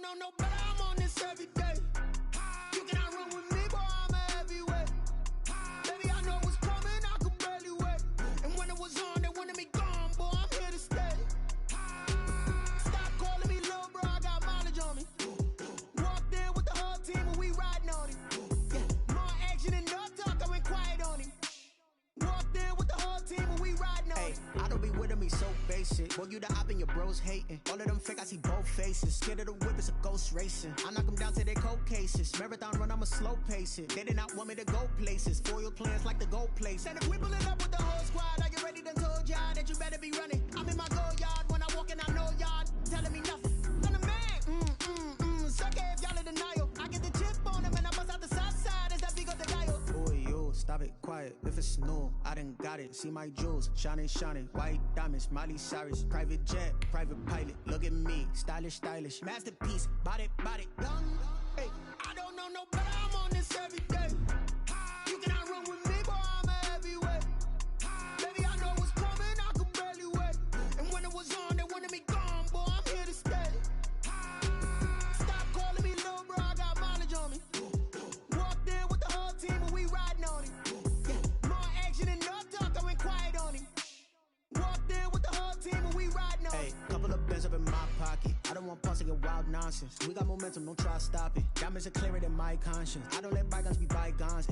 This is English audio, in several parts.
know no better, I'm on this every day. You cannot run with me, boy, I'm a heavyweight. Baby, I know what's coming, I could barely wait. And when it was on, they wanted me gone, boy, I'm here to stay. Stop calling me little bro, I got mileage on me. Walked in with the whole team and we riding on him. Yeah, more action and no talk, I went quiet on him. Walked in with the whole team and we riding on him. I don't be with him, he's so basic. Boy, you the op and your bros hating. All of them fake, I see both faces. Scared of the whip, it's a ghost racing. I knock them down to their cold cases. Marathon run, I'ma slow pace it. They did not want me to go places. Foil plans like the gold place. And if we pulling up with the whole squad, are you ready? Done told y'all that you better be running. I'm in my go yard. When I walk in, I know y'all telling me nothing. I'm the man. Suck it if y'all in denial. I get the chip on them and I bust out the south side. Is that big of the dial? Boy, you stop it, quiet. If it's new, I done got it. See my jewels, shining, shining. White diamonds, Miley Cyrus. Private jet, private pilot. Look at me, stylish, stylish. Masterpiece, body, young. Hey, I don't know no better, I'm on this every day. You cannot run with me, boy, I'm a heavyweight. Baby, I know what's coming, I could barely wait. And when it was on, they wanted me gone, boy, I'm here to stay. Stop calling me little bro, I got mileage on me. Walked in with the whole team and we riding on him. Yeah, more action and no talk, I went quiet on him. Walked in with the whole team and we riding on him. hey, couple of bins up in my pocket. I don't want pause to get wild nonsense. We got momentum, don't try to stop it. Diamonds are clearer than my conscience. I don't let bygones be bygones.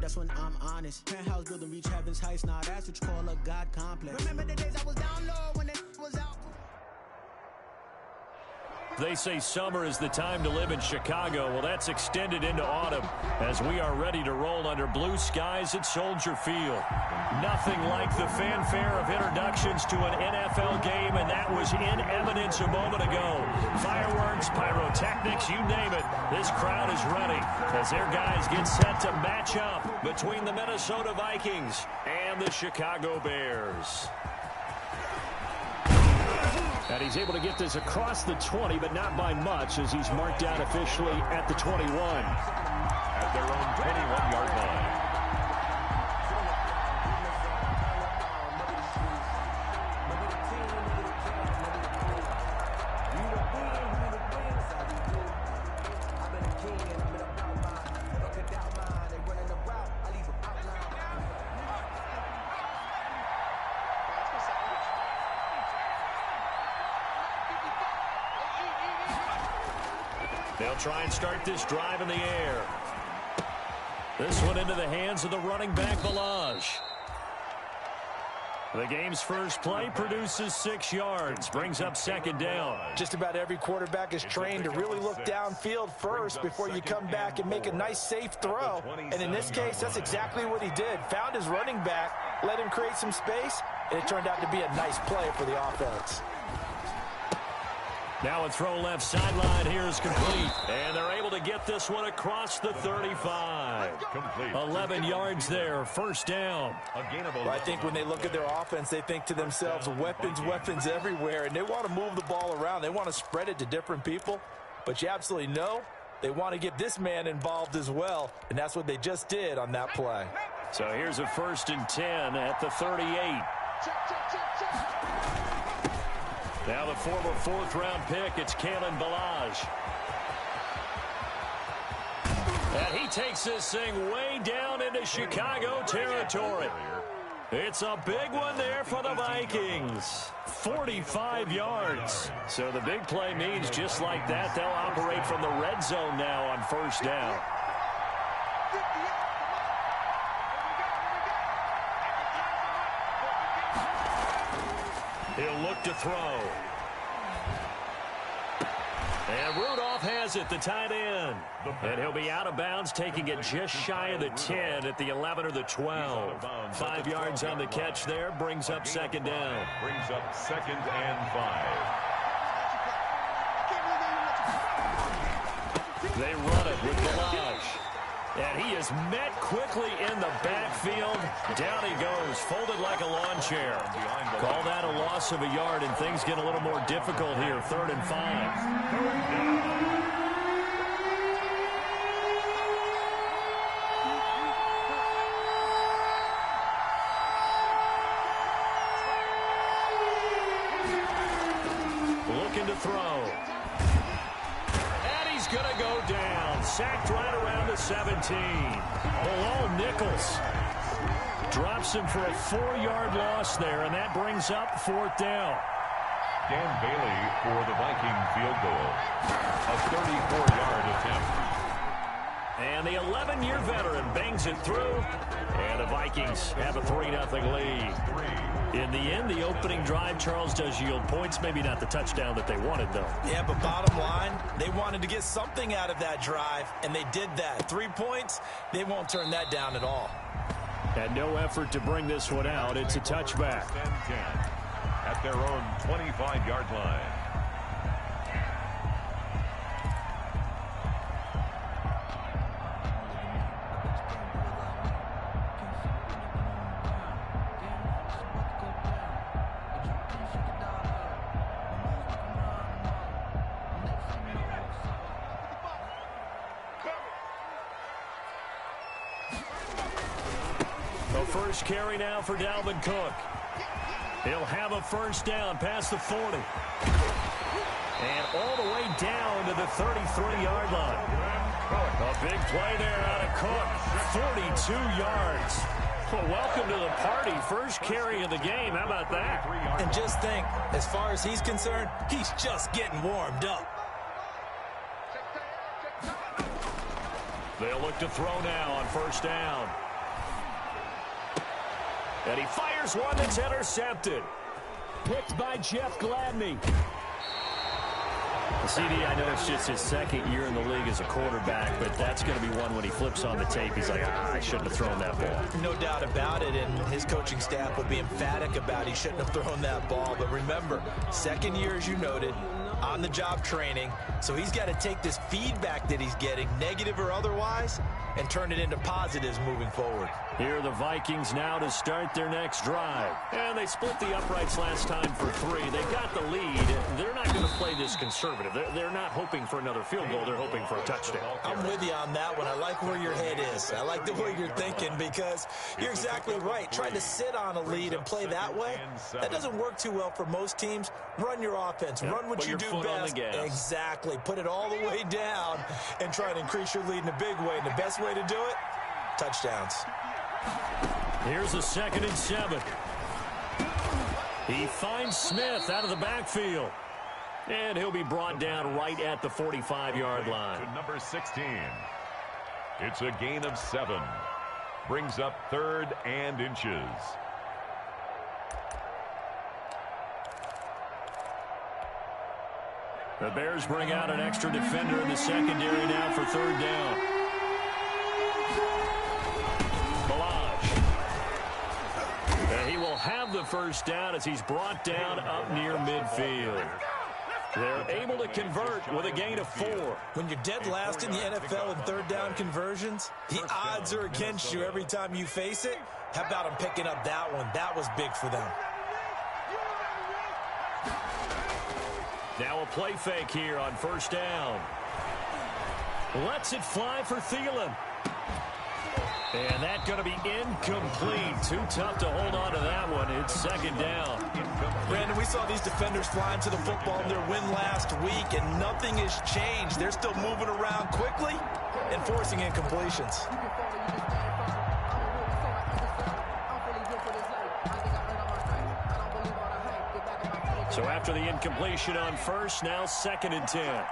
That's when I'm honest. Penthouse building reach heaven's heights. Now that's what you call a God complex. Remember the days I was down low when it was out. They say summer is the time to live in Chicago. Well, that's extended into autumn as we are ready to roll under blue skies at Soldier Field. Nothing like the fanfare of introductions to an NFL game, and that was in evidence a moment ago. Fireworks, pyrotechnics, you name it. This crowd is ready as their guys get set to match up between the Minnesota Vikings and the Chicago Bears. And he's able to get this across the 20, but not by much, as he's marked out officially at the 21. At their own 21-yard line. They'll try and start this drive in the air. This one into the hands of the running back, Balaj. The game's first play produces 6 yards, brings up second down. Just about every quarterback is trained to really look downfield first before you come back and make a nice, safe throw. And in this case, that's exactly what he did. Found his running back, let him create some space, and it turned out to be a nice play for the offense. Now a throw left sideline here is complete. And they're able to get this one across the 35. 11 yards there, first down. Well, I think when they look at their offense, they think to themselves, weapons everywhere, and they want to move the ball around. They want to spread it to different people. But you absolutely know they want to get this man involved as well, and that's what they just did on that play. So here's a 1st and 10 at the 38. Now the former 4th-round pick, it's Kalen Balaj. And he takes this thing way down into Chicago territory. It's a big one there for the Vikings. 45 yards. So the big play means just like that, they'll operate from the red zone now on first down. He'll look to throw. And Rudolph has it, the tight end. And he'll be out of bounds, taking it just shy of the 10 at the 11 or the 12. 5 yards on the catch there, brings up second down. Brings up 2nd and 5. They run it with Balaj. And he is met quickly in the backfield. Down he goes, folded like a lawn chair. Call that a loss of a yard, and things get a little more difficult here. 3rd and 5. Looking to throw. going to go down. Sacked right around the 17. Bilal Nichols drops him for a 4-yard loss there, and that brings up 4th down. Dan Bailey for the Viking field goal. A 34-yard attempt. And the 11-year veteran bangs it through, and the Vikings have a 3-0 lead. In the end, the opening drive, Charles, does yield points. Maybe not the touchdown that they wanted, though. Yeah, but bottom line, they wanted to get something out of that drive, and they did that. 3 points, they won't turn that down at all. And no effort to bring this one out. It's a touchback. 10-10 at their own 25-yard line. First carry now for Dalvin Cook. He'll have a first down past the 40. And all the way down to the 33-yard line. A big play there out of Cook. 42 yards. Well, welcome to the party. First carry of the game. How about that? And just think, as far as he's concerned, he's just getting warmed up. They'll look to throw now on first down. And he fires one that's intercepted. Picked by Jeff Gladney. CD, I know it's just his second year in the league as a quarterback, but that's going to be one when he flips on the tape. He's like, I shouldn't have thrown that ball. No doubt about it, and his coaching staff will be emphatic about he shouldn't have thrown that ball. But remember, second year, as you noted, on-the-job training, so he's got to take this feedback that he's getting, negative or otherwise, and turn it into positives moving forward. Here are the Vikings now to start their next drive. And they split the uprights last time for 3. They got the lead. They're not going to play this conservative. They're not hoping for another field goal. They're hoping for a touchdown. I'm with you on that one. I like where your head is. I like the way you're thinking because you're exactly right. Trying to sit on a lead and play that way, that doesn't work too well for most teams. Run your offense. Run what you do best. Exactly. Put it all the way down and try to increase your lead in a big way. And the best way to do it, touchdowns. Here's a 2nd and 7. He finds Smith out of the backfield. And he'll be brought down right at the 45-yard line. To number 16. It's a gain of 7. Brings up 3rd and inches. The Bears bring out an extra defender in the secondary now for 3rd down. He will have the first down as he's brought down up near midfield. They're able to convert with a gain of 4. When you're dead last in the NFL in 3rd down conversions, the odds are against you every time you face it. How about him picking up that one? That was big for them. Now a play fake here on first down. Lets it fly for Thielen. And that's going to be incomplete. Too tough to hold on to that one. It's 2nd down. Brandon, we saw these defenders flying to the football in their win last week, and nothing has changed. They're still moving around quickly and forcing incompletions. So after the incompletion on first, now 2nd and 10.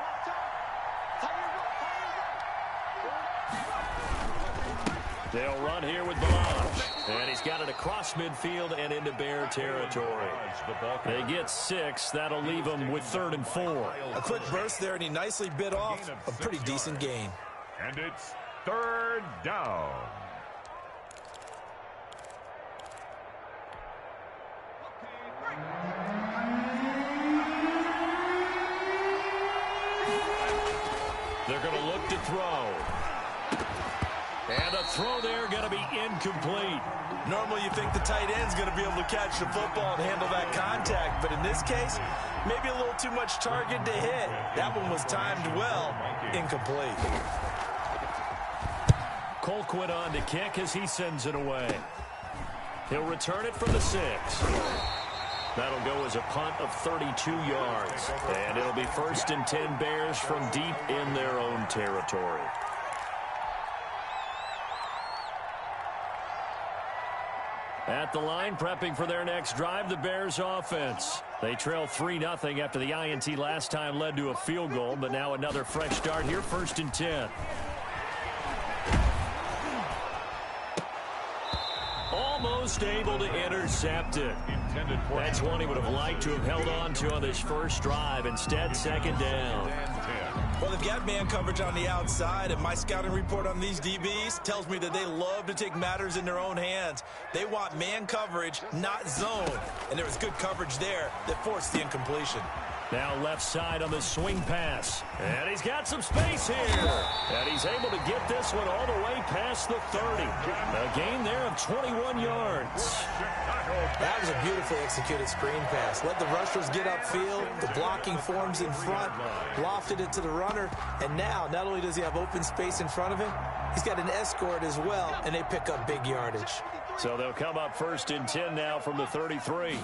They'll run here with Balaj. And he's got it across midfield and into Bear territory. They get 6. That'll leave them with 3rd and 4. A quick burst there, and he nicely bit off a pretty decent gain. And it's 3rd down. They're going to look to throw. And a throw there going to be incomplete. Normally you think the tight end's going to be able to catch the football and handle that contact, but in this case, maybe a little too much target to hit. That one was timed well. Incomplete. Colquitt on to kick as he sends it away. He'll return it from the 6. That'll go as a punt of 32 yards. And it'll be 1st and 10 Bears from deep in their own territory. At the line, prepping for their next drive, the Bears offense. They trail 3-0 after the INT last time led to a field goal, but now another fresh start here, 1st and 10. Almost able to intercept it. That's one he would have liked to have held on to on this first drive. Instead, 2nd down. Well, they've got man coverage on the outside, and my scouting report on these DBs tells me that they love to take matters in their own hands. They want man coverage, not zone. And there was good coverage there that forced the incompletion. Now left side on the swing pass. And he's got some space here. And he's able to get this one all the way past the 30. A gain there of 21 yards. That was a beautifully executed screen pass. Let the rushers get upfield. The blocking forms in front. Lofted it to the runner. And now, not only does he have open space in front of him, he's got an escort as well, and they pick up big yardage. So they'll come up 1st and 10 now from the 33.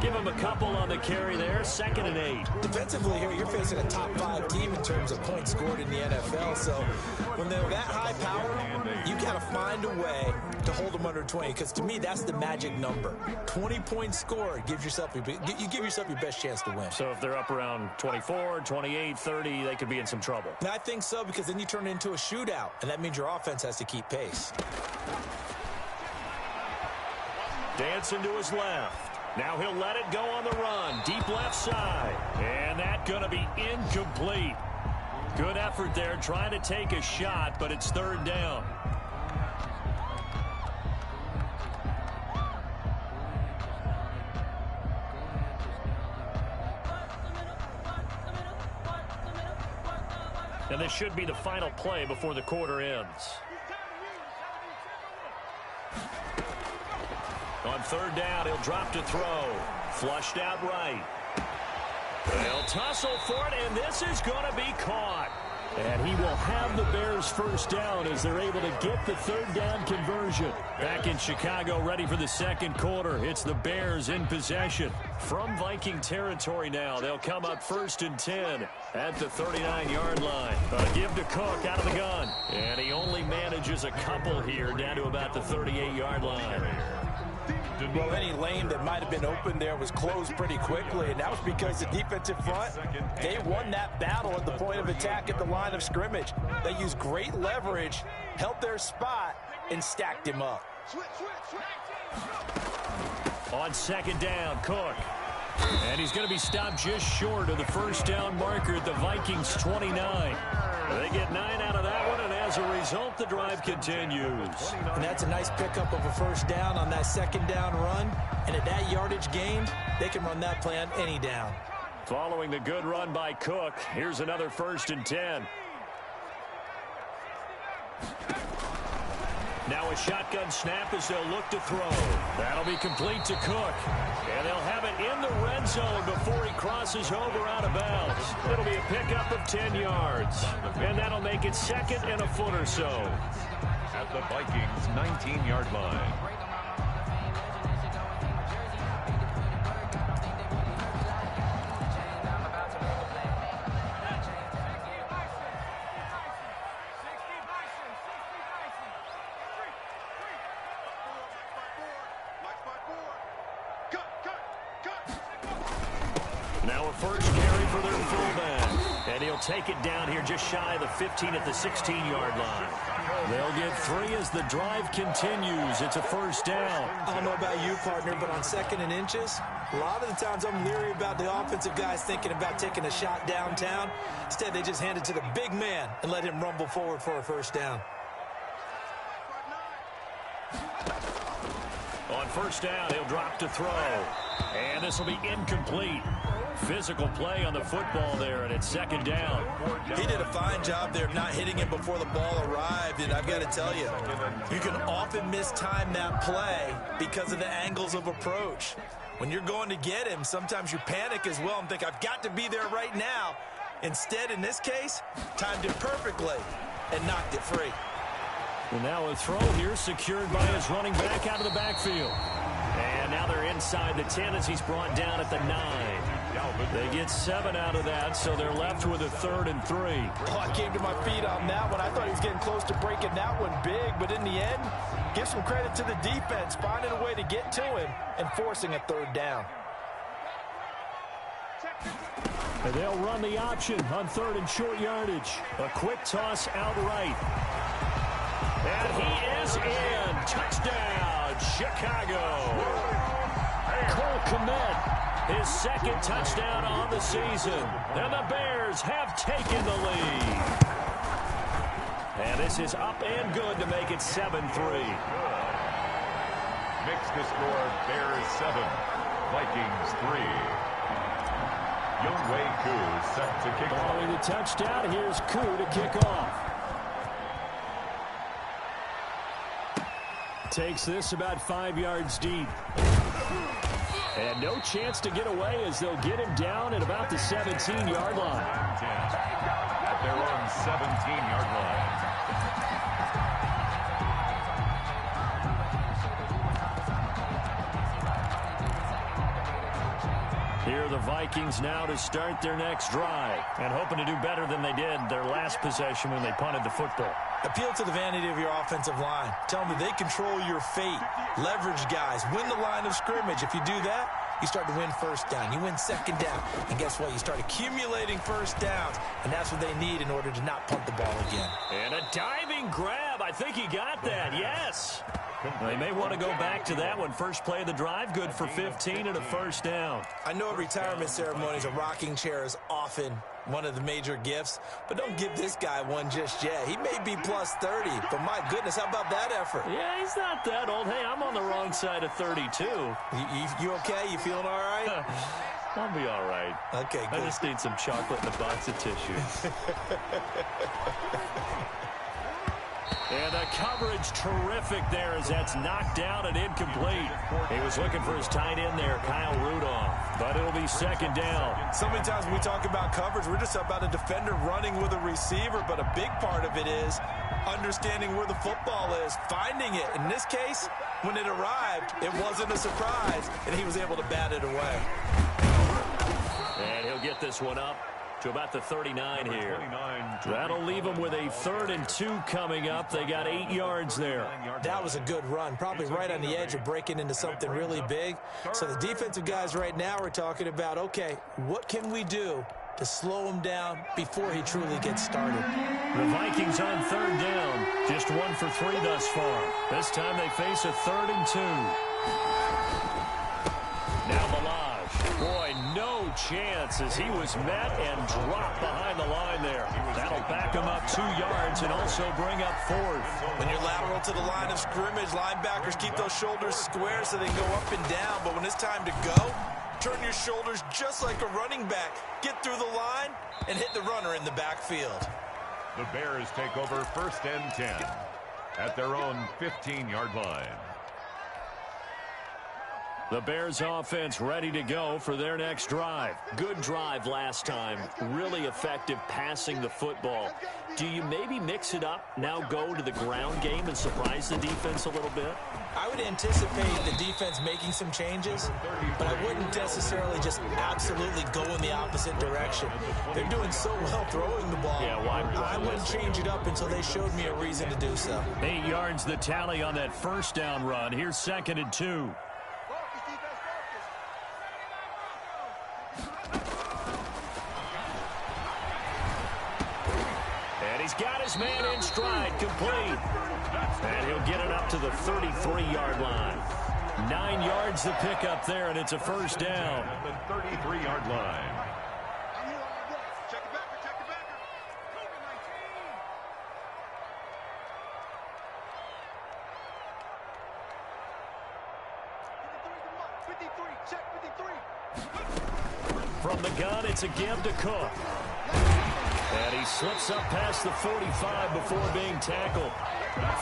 Give him a couple on the carry there. 2nd and 8. Defensively here, you're facing a top 5 team in terms of points scored in the NFL. So when they're that high power, you got to find a way to hold them under 20. Because to me, that's the magic number. 20 points scored gives yourself you give yourself your best chance to win. So if they're up around 24, 28, 30, they could be in some trouble. And I think so, because then you turn it into a shootout, and that means your offense has to keep pace. Dancing to his left. Now he'll let it go on the run. Deep left side. And that's going to be incomplete. Good effort there trying to take a shot, but it's 3rd down. And this should be the final play before the quarter ends. On 3rd down, he'll drop to throw. Flushed out right. They'll tussle for it, and this is going to be caught. And he will have the Bears 1st down as they're able to get the 3rd down conversion. Back in Chicago, ready for the 2nd quarter. It's the Bears in possession. From Viking territory now, they'll come up 1st and 10 at the 39-yard line. A give to Cook out of the gun. And he only manages a couple here down to about the 38-yard line. Well, any lane that might have been open there was closed pretty quickly, and that was because the defensive front, they won that battle at the point of attack at the line of scrimmage. They used great leverage, held their spot, and stacked him up. On 2nd down, Cook. And he's going to be stopped just short of the 1st down marker at the Vikings 29. They get 9 out of that one, and as a result, the drive continues. And that's a nice pickup of a 1st down on that 2nd down run. And at that yardage gain, they can run that play on any down. Following the good run by Cook, here's another 1st and 10. Now a shotgun snap as they'll look to throw. That'll be complete to Cook. And they'll have it in the red zone before he crosses over out of bounds. It'll be a pickup of 10 yards. And that'll make it 2nd and a foot or so. At the Vikings' 19-yard line. Now a first carry for their fullback. And he'll take it down here just shy of the 15 at the 16-yard line. They'll get 3 as the drive continues. It's a 1st down. I don't know about you, partner, but on 2nd and inches, a lot of the times I'm leery about the offensive guys thinking about taking a shot downtown. Instead, they just hand it to the big man and let him rumble forward for a 1st down. On 1st down, he'll drop to throw. And this will be incomplete. Physical play on the football there, and it's 2nd down. He did a fine job there of not hitting him before the ball arrived, and I've got to tell you, you can often mistime that play because of the angles of approach. When you're going to get him, sometimes you panic as well and think, I've got to be there right now. Instead, in this case, timed it perfectly and knocked it free. And now a throw here secured by his running back out of the backfield. And now they're inside the 10 as he's brought down at the 9. They get 7 out of that, so they're left with a 3rd and 3. Oh, I came to my feet on that one. I thought he was getting close to breaking that one big, but in the end, give some credit to the defense, finding a way to get to him and forcing a 3rd down. And they'll run the option on 3rd and short yardage. A quick toss outright. And he is in. Touchdown, Chicago. Cole Kmet, his 2nd touchdown on the season. And the Bears have taken the lead. And this is up and good to make it 7-3. Makes the score Bears 7, Vikings 3. Younghoe Koo set to kick off. Following the touchdown, here's Koo to kick off. Takes this about 5 yards deep. And no chance to get away as they'll get him down at about the 17-yard line. At their own 17-yard line. Here are the Vikings now to start their next drive and hoping to do better than they did their last possession when they punted the football. Appeal to the vanity of your offensive line. Tell them they control your fate. Leverage guys. Win the line of scrimmage. If you do that, you start to win 1st down. You win 2nd down. And guess what? You start accumulating 1st downs. And that's what they need in order to not punt the ball again. And a diving grab. I think he got that. Yes. They may want to go back to that one. First play of the drive, good for 15 and a 1st down. I know at retirement ceremonies, a rocking chair is often one of the major gifts, but don't give this guy one just yet. He may be plus 30, but my goodness, how about that effort? Yeah, he's not that old. Hey, I'm on the wrong side of 32. You okay? You feeling all right? I'll be all right. Okay, good. I just need some chocolate and a box of tissues. And the coverage terrific there as that's knocked down and incomplete. He was looking for his tight end there, Kyle Rudolph, but it'll be 2nd down. So many times when we talk about coverage, we're just about a defender running with a receiver, but a big part of it is understanding where the football is, finding it. In this case, when it arrived, it wasn't a surprise, and he was able to bat it away. And he'll get this one up to about the 39 here. That'll leave them with a 3rd and 2 coming up. They got 8 yards there. That was a good run, probably right on the edge of breaking into something really big. So the defensive guys right now are talking about, okay, what can we do to slow him down before he truly gets started? The Vikings on 3rd down, just 1 for 3 thus far. This time they face a 3rd and 2. Now Balaj, boy, no chance as he was met and dropped behind the line there. That'll back him up 2 yards and also bring up 4th. When you're lateral to the line of scrimmage, linebackers keep those shoulders square so they can go up and down. But when it's time to go, turn your shoulders just like a running back. Get through the line and hit the runner in the backfield. The Bears take over 1st and 10 at their own 15-yard line. The Bears offense ready to go for their next drive. Good drive last time. Really effective passing the football. Do you maybe mix it up, now go to the ground game and surprise the defense a little bit? I would anticipate the defense making some changes, but I wouldn't necessarily just absolutely go in the opposite direction. They're doing so well throwing the ball. Yeah, I wouldn't change it up until they showed me a reason to do so. 8 yards the tally on that 1st down run. Here's 2nd and 2. He's got his man in stride, complete. And he'll get it up to the 33-yard line. 9 yards to pick up there, and it's a 1st down. At the 33-yard line. From the gun, it's a give to Cook. And He slips up past the 45 before being tackled.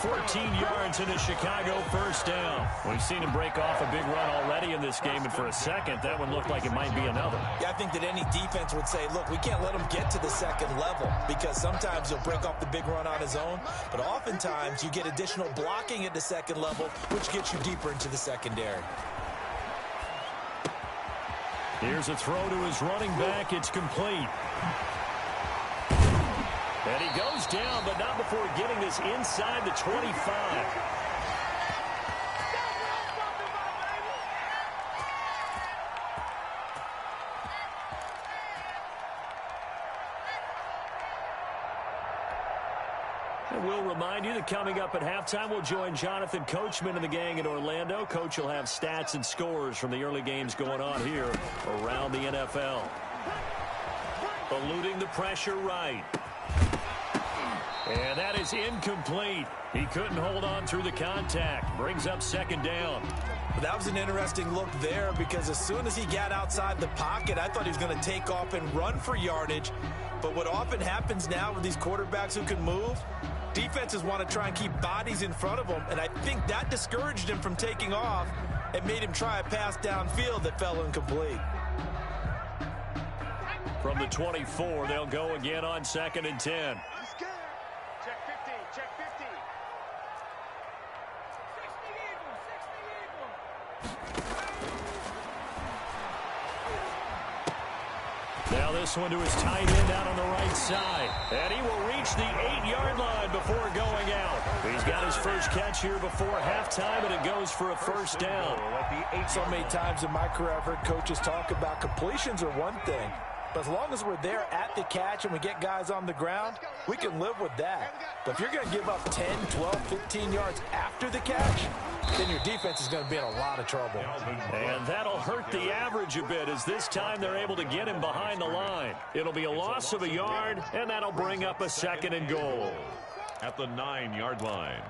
14 yards and a Chicago first down. We've seen him break off a big run already in this game, and for a second, that one looked like it might be another. Yeah, I think that any defense would say, look, we can't let him get to the second level, because sometimes he'll break off the big run on his own, but oftentimes you get additional blocking at the second level, which gets you deeper into the secondary. Here's a throw to his running back. It's complete. And he goes down, but not before getting this inside the 25. And we'll remind you that coming up at halftime, we'll join Jonathan Coachman and the gang in Orlando. Coach will have stats and scores from the early games going on here around the NFL. Eluding the pressure right. And that is incomplete. He couldn't hold on through the contact. Brings up second down. That was an interesting look there, because as soon as he got outside the pocket, I thought he was going to take off and run for yardage. But what often happens now with these quarterbacks who can move, defenses want to try and keep bodies in front of them, and I think that discouraged him from taking off and made him try a pass downfield that fell incomplete. From the 24, they'll go again on 2nd and 10. Check 50, check 50. 60 Eagles, 60 Eagles. Now this one to his tight end out on the right side. And he will reach the 8-yard line before going out. He's got his first catch here before halftime, and it goes for a first down. So many times in my career I've heard coaches talk about completions are one thing, but as long as we're there at the catch and we get guys on the ground, we can live with that. But if you're going to give up 10, 12, 15 yards after the catch, then your defense is going to be in a lot of trouble. And that'll hurt the average a bit, as this time they're able to get him behind the line. It'll be a loss of a yard, and that'll bring up a 2nd and goal. At the 9-yard line.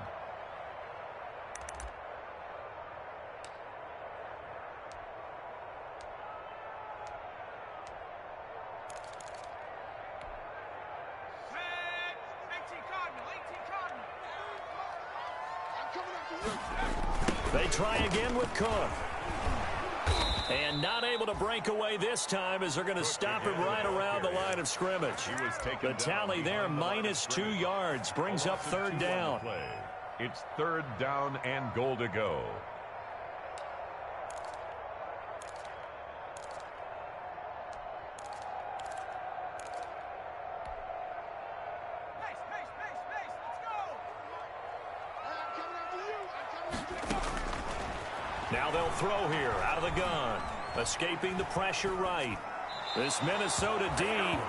They try again with Cook. And not able to break away this time, as they're going to stop him right around the line of scrimmage. The tally there, -2 yards, brings up 3rd down. It's 3rd down and goal to go. Now they'll throw here out of the gun. Escaping the pressure right. This Minnesota D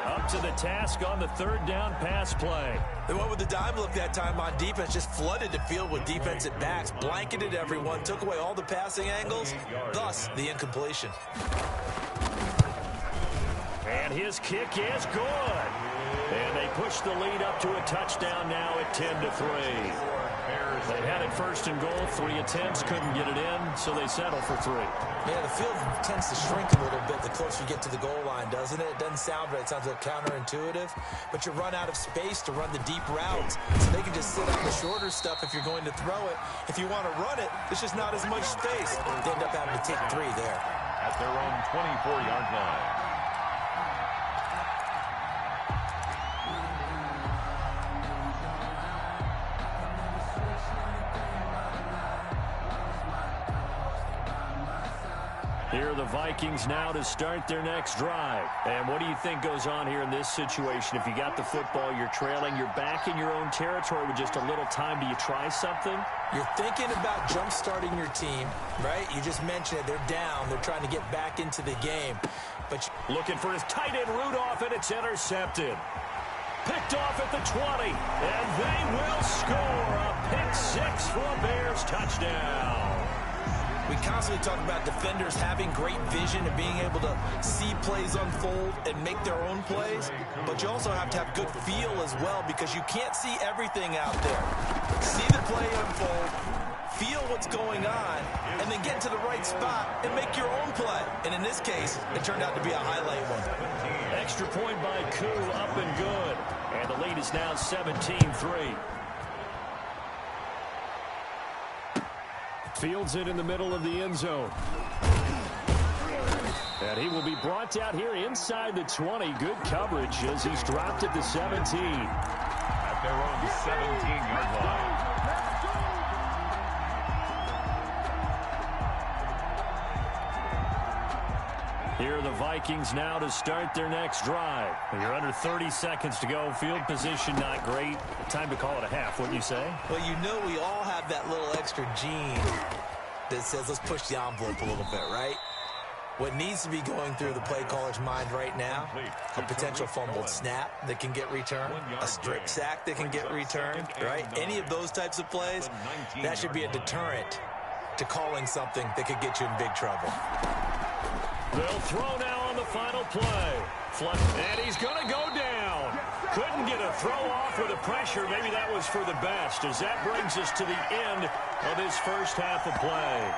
up to the task on the 3rd down pass play. They went with the dime look that time on defense, just flooded the field with defensive backs, blanketed everyone, took away all the passing angles, thus the incompletion. And his kick is good. And they push the lead up to a touchdown now at 10-3. They had it 1st and goal, 3 attempts, couldn't get it in, so they settle for 3. Yeah, the field tends to shrink a little bit the closer you get to the goal line, doesn't it? It doesn't sound right. It sounds like counterintuitive, but you run out of space to run the deep routes, so they can just sit on the shorter stuff if you're going to throw it. If you want to run it, there's just not as much space. They end up having to take 3 there. At their own 24-yard line. Here are the Vikings now to start their next drive. And what do you think goes on here in this situation? If you got the football, you're trailing, you're back in your own territory with just a little time. Do you try something? You're thinking about jump-starting your team, right? You just mentioned it. They're down. They're trying to get back into the game. But looking for his tight end Rudolph, and it's intercepted. Picked off at the 20, and they will score a pick 6 for a Bears touchdown. We constantly talk about defenders having great vision and being able to see plays unfold and make their own plays, but you also have to have good feel as well, because you can't see everything out there. See the play unfold, feel what's going on, and then get to the right spot and make your own play. And in this case, it turned out to be a highlight one. Extra point by Koo, up and good. And the lead is now 17-3. Fields it in the middle of the end zone. And he will be brought out here inside the 20. Good coverage as he's dropped at the 17. At their own 17-yard line. Here are the Vikings now to start their next drive. You're under 30 seconds to go. Field position not great. Time to call it a half, wouldn't you say? Well, you know we all have that little extra gene that says let's push the envelope a little bit, right? What needs to be going through the play caller's mind right now, a potential fumbled snap that can get returned, a strip sack that can get returned, right? Any of those types of plays, that should be a deterrent to calling something that could get you in big trouble. They'll throw now on the final play. And he's going to go down. Couldn't get a throw off with the pressure. Maybe that was for the best, as that brings us to the end of his first half of play.